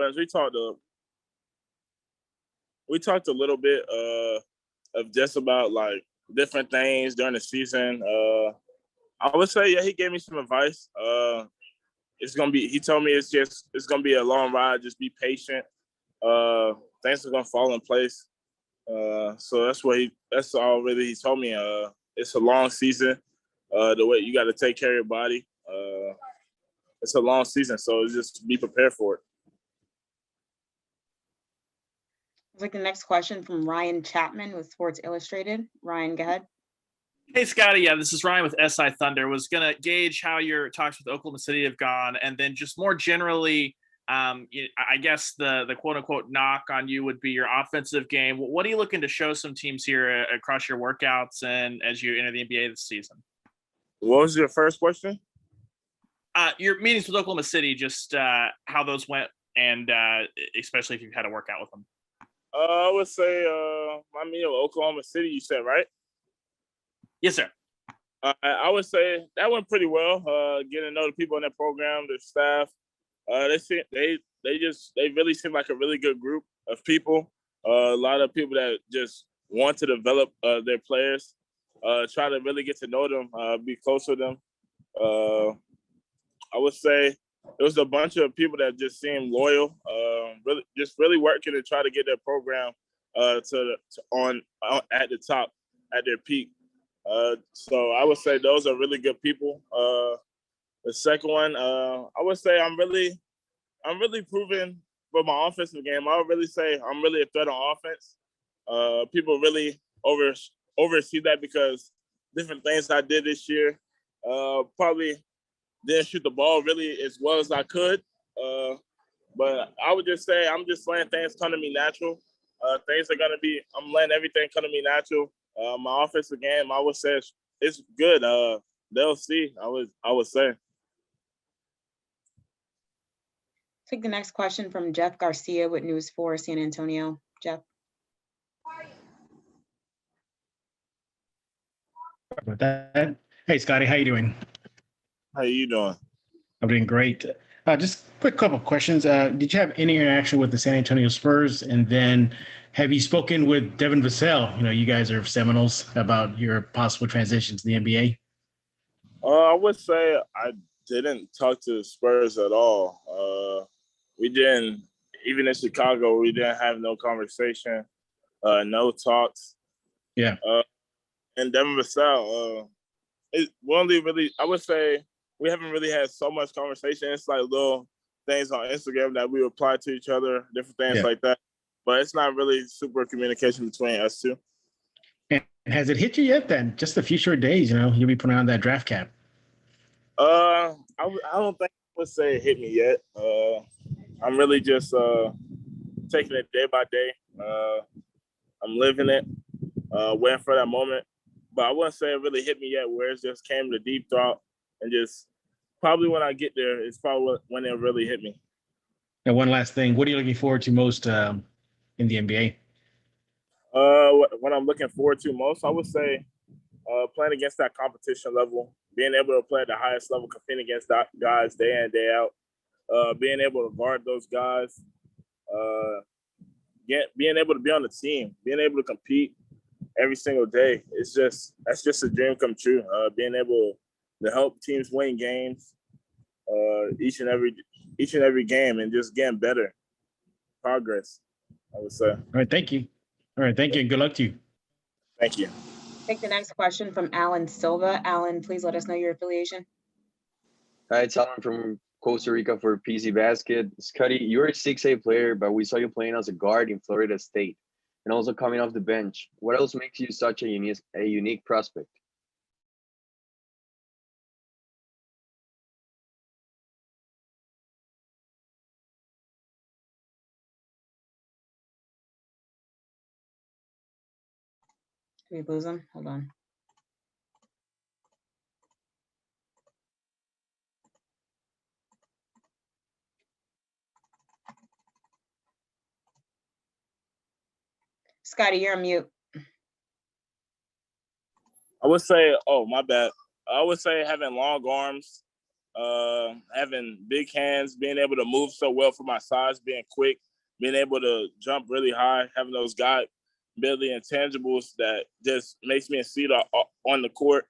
Williams, we talked a little bit of just about like different things during the season. I would say, yeah, he gave me some advice. He told me it's gonna be a long ride. Just be patient. Things are gonna fall in place. So that's all really he told me. It's a long season. The way you got to take care of your body. It's a long season, so just be prepared for it. I'll take the next question from Ryan Chapman with Sports Illustrated. Ryan, go ahead. Hey, Scottie. Yeah, this is Ryan with SI Thunder. Was going to gauge how your talks with Oklahoma City have gone, and then just more generally, I guess the quote-unquote knock on you would be your offensive game. What are you looking to show some teams here across your workouts and as you enter the NBA this season? What was your first question? Your meetings with Oklahoma City, just how those went, and especially if you've had a workout with them. I would say my meeting with Oklahoma City, you said, right? Yes, sir. I would say that went pretty well. Getting to know the people in their program, their staff. They really seem like a really good group of people. A lot of people that just want to develop their players. Try to really get to know them, be close to them. I would say it was a bunch of people that just seemed loyal, really working to try to get their program at the top, at their peak. So I would say those are really good people. The second one, I would say I'm really proving for my offensive game. I would really say I'm really a threat on offense. People really oversee that because different things I did this year. Probably didn't shoot the ball really as well as I could. But I would just say I'm just letting things come to me natural. I'm letting everything come to me natural. My offensive game, I would say it's good. They'll see, I would say. Take the next question from Jeff Garcia with News 4 San Antonio. Jeff. About that. Hey, Scottie, how you doing? How you doing? I'm doing great. Just a quick couple of questions. Did you have any interaction with the San Antonio Spurs? And then have you spoken with Devin Vassell? You know, you guys are Seminoles, about your possible transition to the NBA. I would say I didn't talk to the Spurs at all. We didn't, even in Chicago, we didn't have no conversation, no talks. Yeah. And Devin Vassell, I would say we haven't really had so much conversation. It's like little things on Instagram that we reply to each other, different things like that. But it's not really super communication between us two. And has it hit you yet then? Just a few short days, you'll be putting on that draft cap. I don't think I would say it hit me yet. I'm really just taking it day by day. I'm living it, waiting for that moment. But I wouldn't say it really hit me yet, where it just came to deep thought, and just probably when I get there, it's probably when it really hit me. And one last thing, what are you looking forward to most in the NBA? What I'm looking forward to most, I would say playing against that competition level, being able to play at the highest level, competing against guys day in, day out, being able to guard those guys, being able to be on the team, being able to compete every single day. That's just a dream come true. Being able to help teams win games each and every game, and just getting better. Progress, I would say. All right, thank you. And good luck to you. Thank you. Take the next question from Alan Silva. Alan, please let us know your affiliation. Hi, it's Alan from Costa Rica for PC Basket. Scottie, you're a 6A player, but we saw you playing as a guard in Florida State and also coming off the bench. What else makes you such a unique prospect? Did we lose him? Hold on. Scottie, you're on mute. I would say, oh, my bad. I would say having long arms, having big hands, being able to move so well for my size, being quick, being able to jump really high, having those God ability intangibles that just makes me exceed on the court.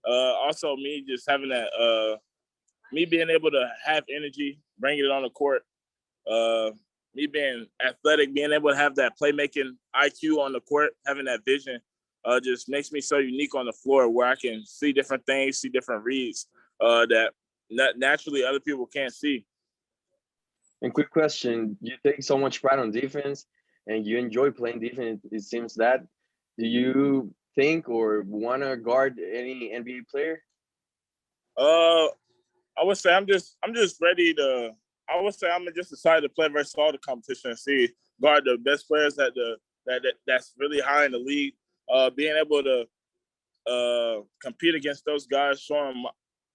Also, me just having that, me being able to have energy, bring it on the court. Me being athletic, being able to have that playmaking IQ on the court, having that vision, just makes me so unique on the floor where I can see different things, see different reads that naturally other people can't see. And quick question, you take so much pride on defense and you enjoy playing defense, it seems that. Do you think or want to guard any NBA player? I would say I'm just ready to. I would say I'm just excited to play versus all the competition and see guard the best players that's really high in the league. Being able to compete against those guys, showing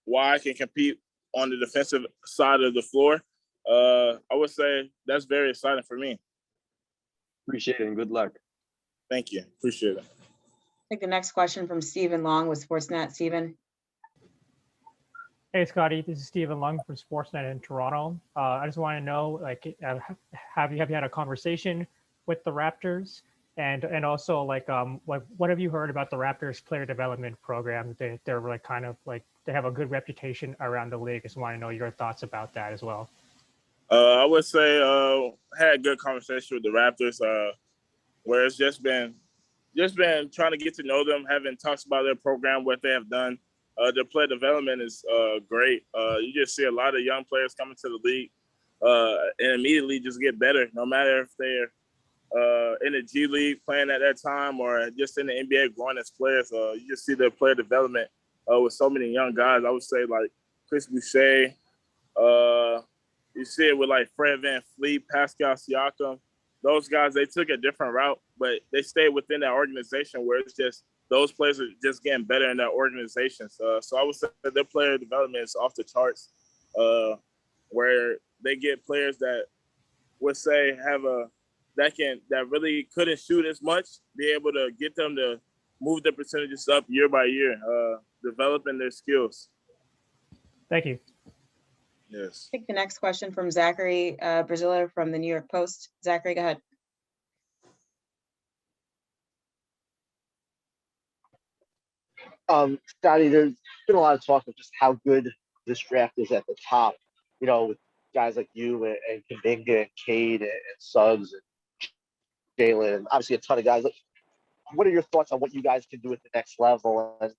why I can compete on the defensive side of the floor. I would say that's very exciting for me. Appreciate it and good luck. Thank you. Appreciate it. Take the next question from Stephen Long with Sportsnet. Stephen. Hey, Scottie, this is Stephen Lung from Sportsnet in Toronto. I just want to know, have you had a conversation with the Raptors, and also what have you heard about the Raptors player development program? They're they have a good reputation around the league. I just want to know your thoughts about that as well. I would say had a good conversation with the Raptors, where it's just been trying to get to know them, having talks about their program, what they have done. Their player development is great. You just see a lot of young players coming to the league and immediately just get better, no matter if they're in the G League playing at that time or just in the NBA growing as players. You just see their player development with so many young guys. I would say like Chris Boucher. You see it with like Fred VanVleet, Pascal Siakam. Those guys, they took a different route, but they stayed within that organization where it's just those players are just getting better in that organization. So I would say their player development is off the charts, where they get players that would say that really couldn't shoot as much, be able to get them to move their percentages up year by year, developing their skills. Thank you. Yes. Take the next question from Zachary Braziller from the New York Post. Zachary, go ahead. Scottie, there's been a lot of talk of just how good this draft is at the top, with guys like you and Kuminga and Cade and Suggs and Jalen, and obviously a ton of guys. What are your thoughts on what you guys can do at the next level? And,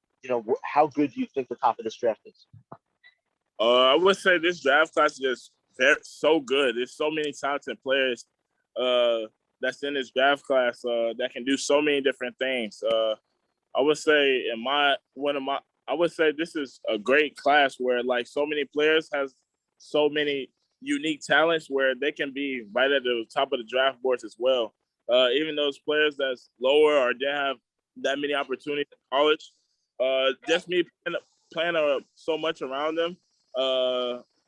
how good do you think the top of this draft is? I would say this draft class is just so good. There's so many talented players that's in this draft class that can do so many different things. I would say I would say this is a great class where like so many players has so many unique talents where they can be right at the top of the draft boards as well. Even those players that's lower or didn't have that many opportunities in college, just me playing so much around them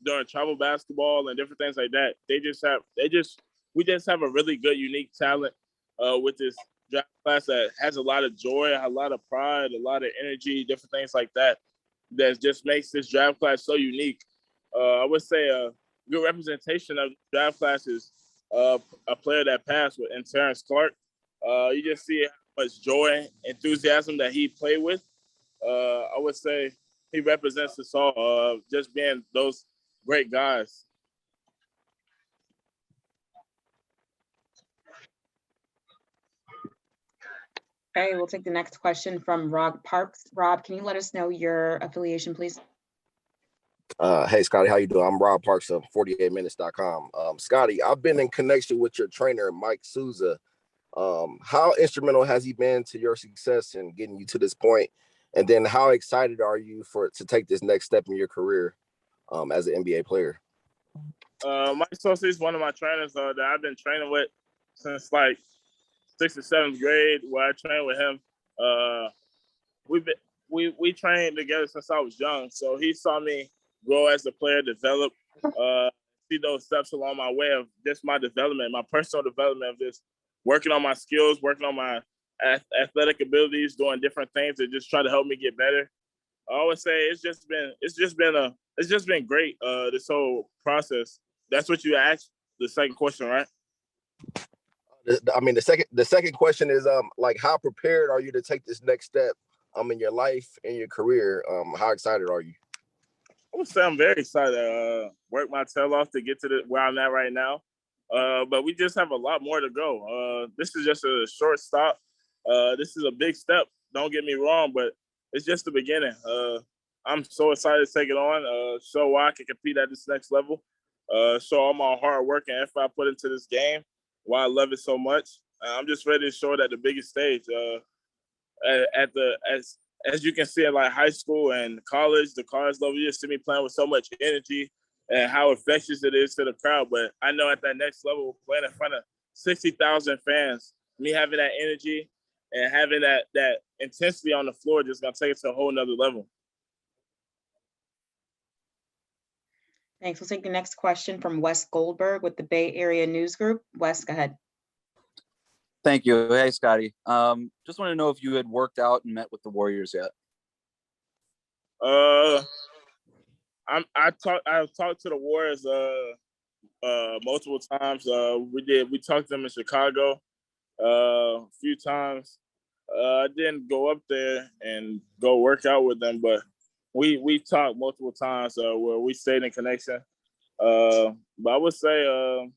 during travel basketball and different things like that. We just have a really good, unique talent with this draft class that has a lot of joy, a lot of pride, a lot of energy, different things like that. That just makes this draft class so unique. I would say a good representation of the draft class is a player that passed in Terrence Clark. You just see how much joy, enthusiasm that he played with. I would say he represents us all, just being those great guys. Okay, we'll take the next question from Rob Parks. Rob, can you let us know your affiliation, please? Hey, Scottie, how you doing? I'm Rob Parks of 48minutes.com. Scottie, I've been in connection with your trainer, Mike Souza. How instrumental has he been to your success in getting you to this point? And then how excited are you to take this next step in your career as an NBA player? Mike Souza is one of my trainers that I've been training with since like 6th or 7th grade, where I trained with him. We trained together since I was young, so he saw me grow as a player, develop, see those steps along my way of just my development, my personal development of just working on my skills, working on my athletic abilities, doing different things that just try to help me get better. I always say it's just been it's just been great. This whole process. That's what you asked. The second question, right? I mean, the second question is like, how prepared are you to take this next step in your life and your career? How excited are you? I would say I'm very excited. Work my tail off to get to where I'm at right now. But we just have a lot more to go. This is just a short stop. This is a big step. Don't get me wrong, but it's just the beginning. I'm so excited to take it on. Show why I can compete at this next level. Show all my hard work and effort I put into this game. Why I love it so much. I'm just ready to show it at the biggest stage. As you can see at like high school and college, the college level, you just see me playing with so much energy and how infectious it is to the crowd. But I know at that next level, playing in front of 60,000 fans, me having that energy and having that intensity on the floor just gonna take it to a whole nother level. Thanks. We'll take the next question from Wes Goldberg with the Bay Area News Group. Wes, go ahead. Thank you. Hey, Scottie. Just want to know if you had worked out and met with the Warriors yet. I've talked to the Warriors multiple times. We talked to them in Chicago a few times. I didn't go up there and go work out with them, but we talked multiple times where we stayed in connection. But I would say,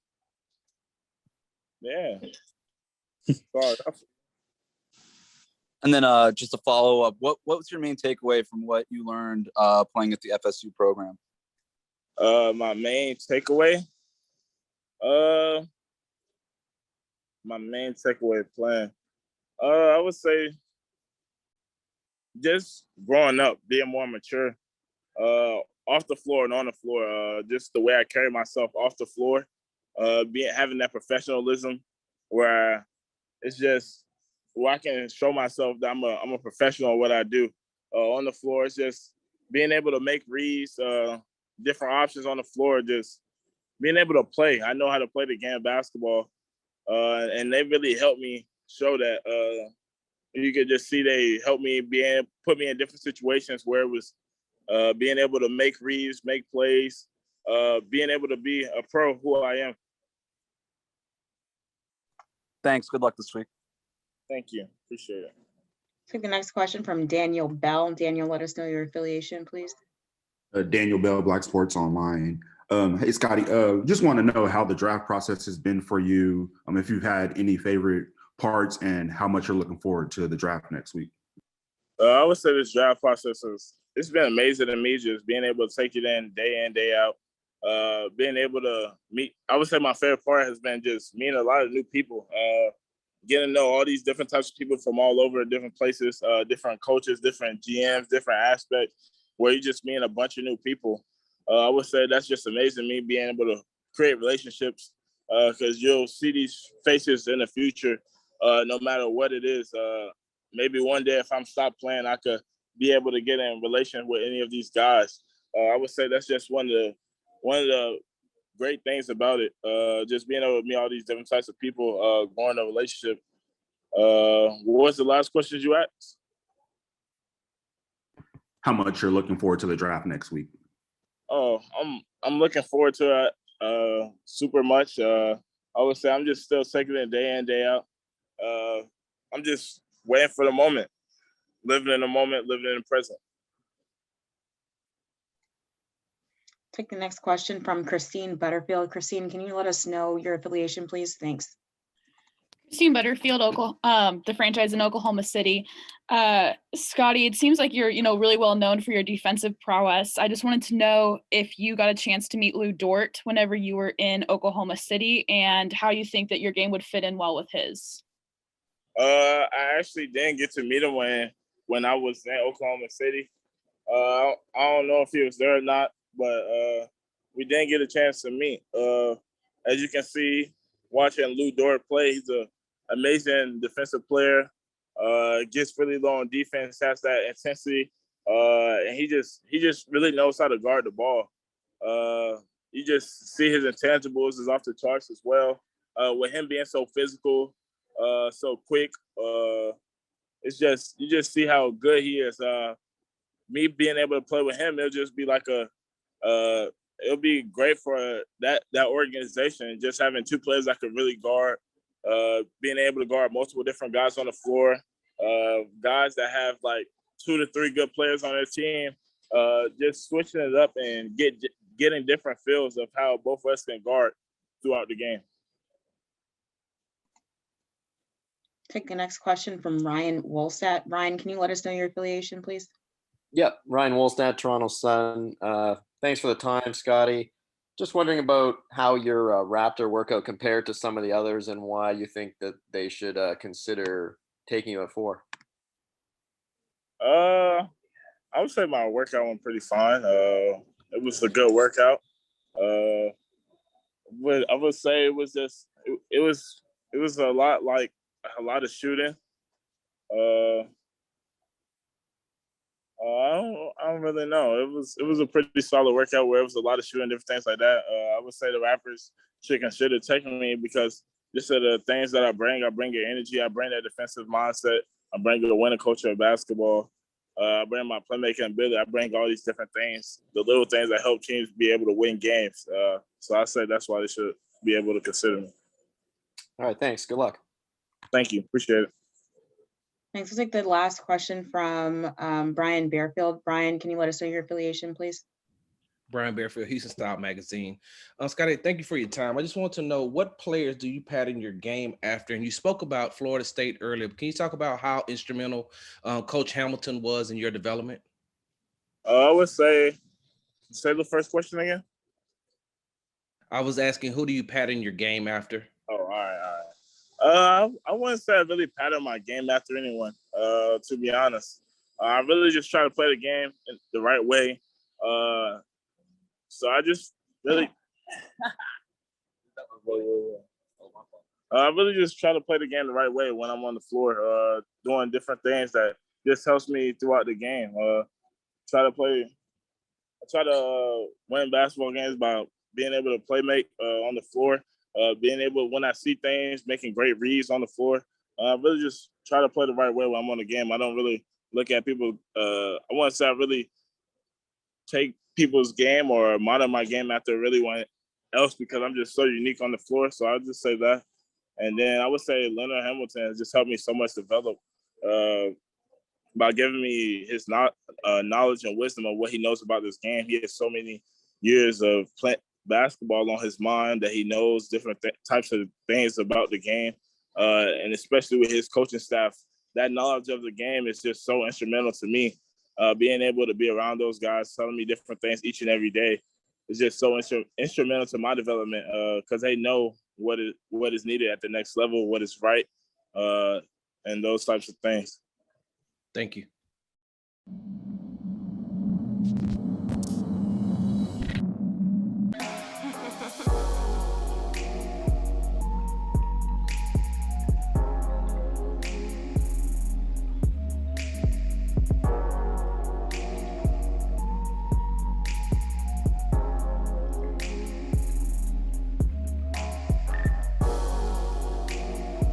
yeah. Sorry. And then just a follow up, what was your main takeaway from what you learned playing at the FSU program? My main takeaway playing. I would say just growing up, being more mature, off the floor and on the floor. Just the way I carry myself off the floor, having that professionalism where it's just where I can show myself that I'm a professional at what I do. On the floor, it's just being able to make reads, different options on the floor, just being able to play. I know how to play the game of basketball, and they really helped me show that. You could just see they helped me put me in different situations where it was being able to make reads, make plays, being able to be a pro who I am. Thanks. Good luck this week. Thank you. Appreciate it. Take the next question from Daniel Bell. Daniel, let us know your affiliation, please. Daniel Bell, Black Sports Online. Hey, Scottie, just want to know how the draft process has been for you, if you've had any favorite parts and how much you're looking forward to the draft next week. I would say this draft process it's been amazing to me, just being able to take it in, day out, being able to meet. I would say my favorite part has been just meeting a lot of new people, getting to know all these different types of people from all over different places, different coaches, different GMs, different aspects, where you just meeting a bunch of new people. I would say that's just amazing, me being able to create relationships, because you'll see these faces in the future, no matter what it is. Maybe one day if I'm stopped playing, I could be able to get in relation with any of these guys. I would say that's just one of the great things about it. Just being able to meet all these different types of people, growing a relationship. What was the last question you asked? How much you're looking forward to the draft next week? Oh, I'm looking forward to it super much. I would say I'm just still taking it day in, day out. I'm just waiting for the moment, living in the moment, living in the present. Take the next question from Christine Butterfield. Christine, can you let us know your affiliation, please? Thanks. Christine Butterfield, the franchise in Oklahoma City. Scottie, it seems like you're, really well known for your defensive prowess. I just wanted to know if you got a chance to meet Lou Dort whenever you were in Oklahoma City, and how you think that your game would fit in well with his. I actually didn't get to meet him when I was in Oklahoma City. I don't know if he was there or not, but we didn't get a chance to meet. As you can see, watching Lou Dort play, he's an amazing defensive player. Gets really low on defense, has that intensity, and he just really knows how to guard the ball. You just see his intangibles is off the charts as well. With him being so physical, so quick, it's just you just see how good he is. Me being able to play with him, it'll just be like a it'll be great for that organization. Just having two players that could really guard, being able to guard multiple different guys on the floor, guys that have like 2 to 3 good players on their team, just switching it up and getting different feels of how both of us can guard throughout the game. Take the next question from Ryan Wolstat. Ryan, can you let us know your affiliation, please? Yep, Ryan Wolstat, Toronto Sun. Thanks for the time, Scottie. Just wondering about how your Raptor workout compared to some of the others and why you think that they should consider taking you at 4. I would say my workout went pretty fine. It was a good workout. But I would say it was just it was a lot of shooting. I don't really know. It was a pretty solid workout where it was a lot of shooting, different things like that. I would say the Raptors should consider taking me because just of the things that I bring your energy, I bring that defensive mindset, I bring the winning culture of basketball, I bring my playmaking ability, I bring all these different things, the little things that help teams be able to win games. So I say that's why they should be able to consider me. All right, thanks. Good luck. Thank you. Appreciate it. Thanks. We'll take the last question from Brian Bearfield. Brian, can you let us know your affiliation, please? Brian Bearfield, Houston Style Magazine. Scottie, thank you for your time. I just want to know, what players do you pattern your game after? And you spoke about Florida State earlier. Can you talk about how instrumental Coach Hamilton was in your development? I would say the first question again. I was asking, who do you pattern your game after? Oh, all right. I wouldn't say I really pattern my game after anyone, to be honest. I really just try to play the game in the right way. So I just really, I really just try to play the game the right way when I'm on the floor, doing different things that just helps me throughout the game. I try to win basketball games by being able to make on the floor, being able, when I see things, making great reads on the floor. Really just try to play the right way when I'm on the game. I don't really look at people. I want to say I really take people's game or monitor my game after really one else because I'm just so unique on the floor. So I'll just say that. And then I would say Leonard Hamilton has just helped me so much develop by giving me his knowledge and wisdom of what he knows about this game. He has so many years of basketball on his mind that he knows different types of things about the game. And especially with his coaching staff, that knowledge of the game is just so instrumental to me. Being able to be around those guys telling me different things each and every day is just so instrumental to my development because they know what is needed at the next level, what is right, and those types of things. Thank you.